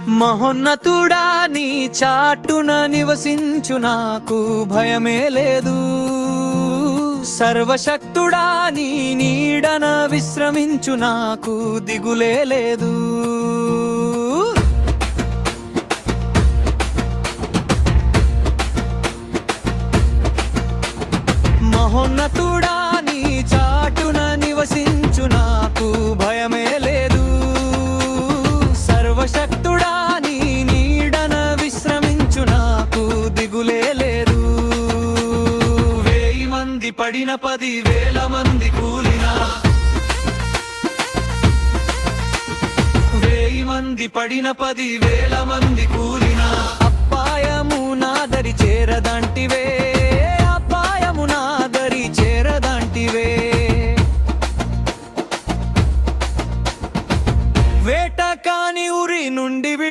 మహోన్నతుడా నీ చాటున నివసించు నాకు భయమే లేదు. సర్వశక్తుడా నీ నీడన విశ్రమించు నాకు దిగులే లేదు. మహోన్నతుడా నీ చాటున నివసించు నాకు భయమే లేదు. సర్వశక్తుడా నీ నీడన విశ్రమించు నాకు దిగులే లేదు. 1000 మంది పడిన 10,000 మంది కూలినా, 1000 మంది పడిన 10,000 మంది కూలినా, అపాయము నా దరి చేరదంటివే.